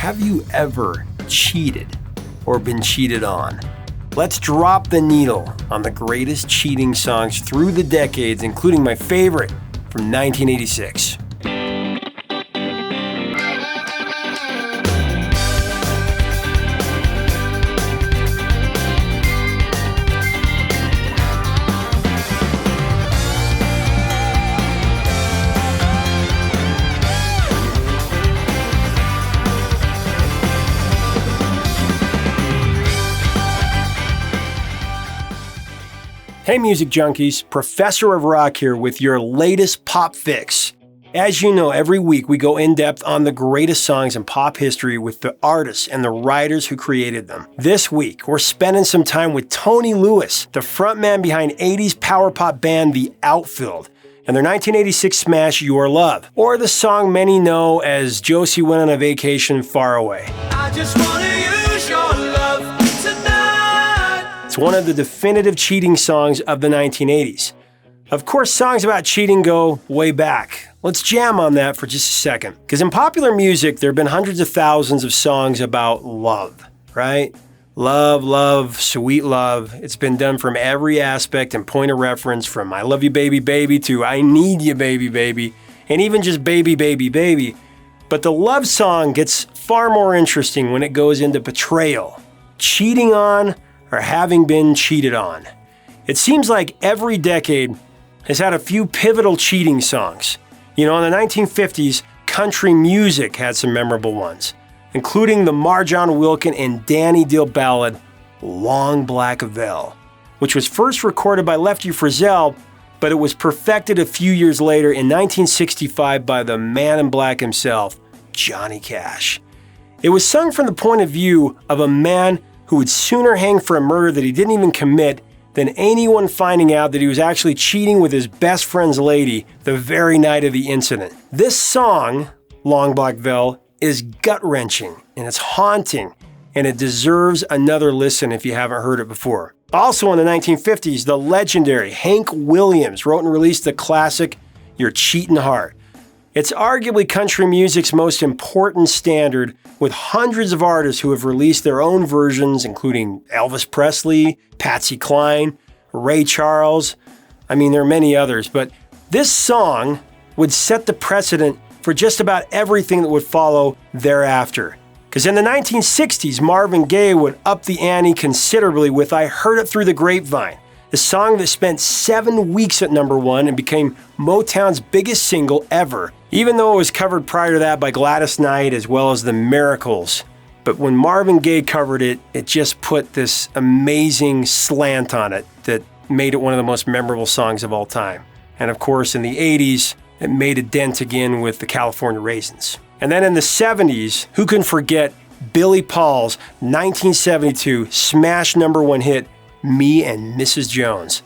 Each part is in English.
have you ever cheated or been cheated on? Let's drop the needle on the greatest cheating songs through the decades, including my favorite from 1986. Hey music junkies, Professor of Rock here with your latest pop fix. As you know, every week we go in depth on the greatest songs in pop history with the artists and the writers who created them. This week, we're spending some time with Tony Lewis, the frontman behind 80s power pop band The Outfield, and their 1986 smash Your Love, or the song many know as Josie Went on a Vacation Far Away. I just wanna use your love tonight. It's one of the definitive cheating songs of the 1980s. Of course, songs about cheating go way back. Let's jam on that for just a second. Because in popular music, there have been hundreds of thousands of songs about love, right? Love, love, sweet love. It's been done from every aspect and point of reference, from I love you, baby, baby, to I need you, baby, baby, and even just baby, baby, baby. But the love song gets far more interesting when it goes into betrayal, cheating on, or having been cheated on. It seems like every decade has had a few pivotal cheating songs. You know, in the 1950s, country music had some memorable ones, including the Marjon Wilkin and Danny Deal ballad, Long Black Veil, which was first recorded by Lefty Frizzell, but it was perfected a few years later in 1965 by the man in black himself, Johnny Cash. It was sung from the point of view of a man who would sooner hang for a murder that he didn't even commit than anyone finding out that he was actually cheating with his best friend's lady the very night of the incident. This song, Long Black Veil, is gut-wrenching and it's haunting, and it deserves another listen if you haven't heard it before. Also in the 1950s, the legendary Hank Williams wrote and released the classic Your Cheatin' Heart. It's arguably country music's most important standard, with hundreds of artists who have released their own versions, including Elvis Presley, Patsy Cline, Ray Charles. I mean, there are many others, but this song would set the precedent for just about everything that would follow thereafter. Because in the 1960s, Marvin Gaye would up the ante considerably with I Heard It Through the Grapevine, a song that spent 7 weeks at number one and became Motown's biggest single ever, even though it was covered prior to that by Gladys Knight as well as the Miracles. But when Marvin Gaye covered it, it just put this amazing slant on it that made it one of the most memorable songs of all time. And of course, in the 80s, it made a dent again with the California Raisins. And then in the 70s, who can forget Billy Paul's 1972 smash number one hit, Me and Mrs. Jones.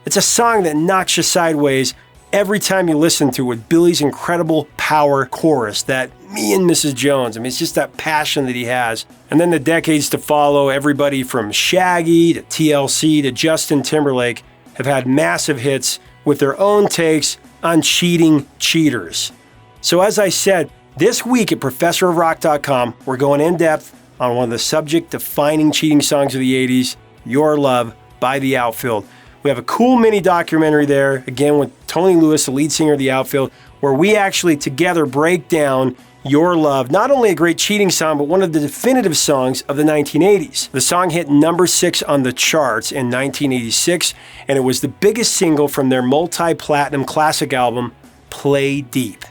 It's a song that knocks you sideways every time you listen to it, with Billy's incredible power chorus, that Me and Mrs. Jones. I mean, it's just that passion that he has. And then the decades to follow, everybody from Shaggy to TLC to Justin Timberlake have had massive hits with their own takes on cheating cheaters. So as I said, this week at ProfessorofRock.com, we're going in depth on one of the subject-defining cheating songs of the 80s, Your Love by The Outfield. We have a cool mini documentary there, again with Tony Lewis, the lead singer of The Outfield, where we actually together break down Your Love, not only a great cheating song, but one of the definitive songs of the 1980s. The song hit number 6 on the charts in 1986, and it was the biggest single from their multi-platinum classic album, Play Deep.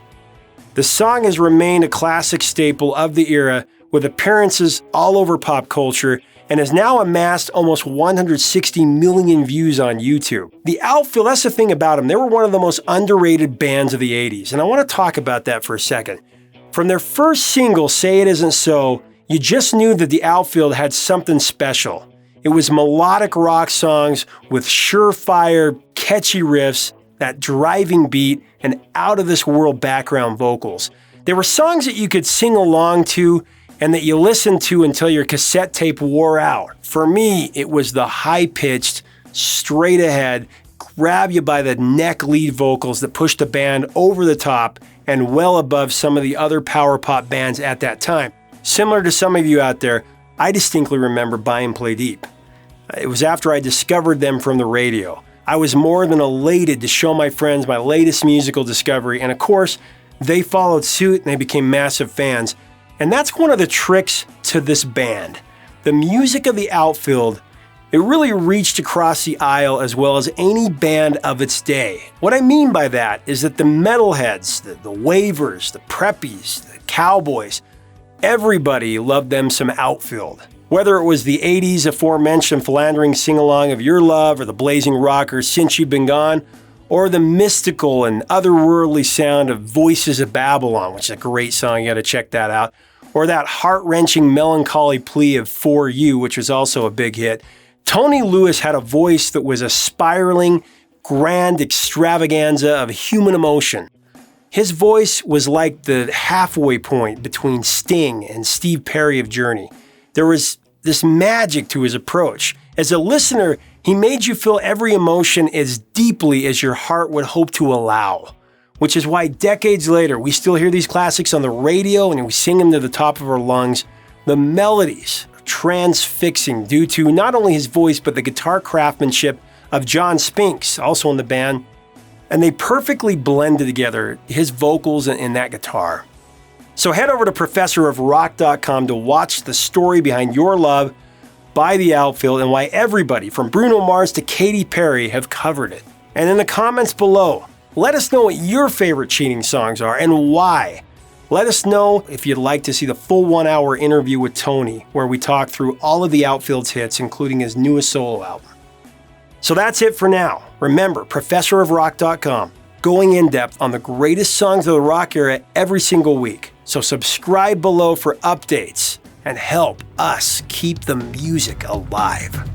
The song has remained a classic staple of the era, with appearances all over pop culture, and has now amassed almost 160 million views on YouTube. The Outfield, that's the thing about them, they were one of the most underrated bands of the 80s, and I want to talk about that for a second. From their first single, Say It Isn't So, you just knew that The Outfield had something special. It was melodic rock songs with surefire, catchy riffs, that driving beat, and out-of-this-world background vocals. They were songs that you could sing along to and that you listened to until your cassette tape wore out. For me, it was the high-pitched, straight-ahead, grab-you-by-the-neck lead vocals that pushed the band over the top and well above some of the other power pop bands at that time. Similar to some of you out there, I distinctly remember Buy and Play Deep. It was after I discovered them from the radio. I was more than elated to show my friends my latest musical discovery, and of course, they followed suit and they became massive fans. And that's one of the tricks to this band. The music of the Outfield, it really reached across the aisle as well as any band of its day. What I mean by that is that the metalheads, the wavers, the preppies, the cowboys, everybody loved them some Outfield. Whether it was the 80's aforementioned philandering sing-along of Your Love or the blazing rocker Since You've Been Gone, or the mystical and otherworldly sound of Voices of Babylon, which is a great song, you gotta check that out, or that heart-wrenching melancholy plea of For You, which was also a big hit. Tony Lewis had a voice that was a spiraling, grand extravaganza of human emotion. His voice was like the halfway point between Sting and Steve Perry of Journey. There was this magic to his approach. As a listener, he made you feel every emotion as deeply as your heart would hope to allow, which is why decades later, we still hear these classics on the radio and we sing them to the top of our lungs. The melodies are transfixing due to not only his voice, but the guitar craftsmanship of John Spinks, also in the band. And they perfectly blended together, his vocals and that guitar. So head over to professorofrock.com to watch the story behind Your Love by the Outfield and why everybody from Bruno Mars to Katy Perry have covered it. And in the comments below, let us know what your favorite cheating songs are and why. Let us know if you'd like to see the full 1-hour interview with Tony, where we talk through all of the Outfield's hits, including his newest solo album. So that's it for now. Remember, professorofrock.com, going in depth on the greatest songs of the rock era every single week. So subscribe below for updates and help us keep the music alive.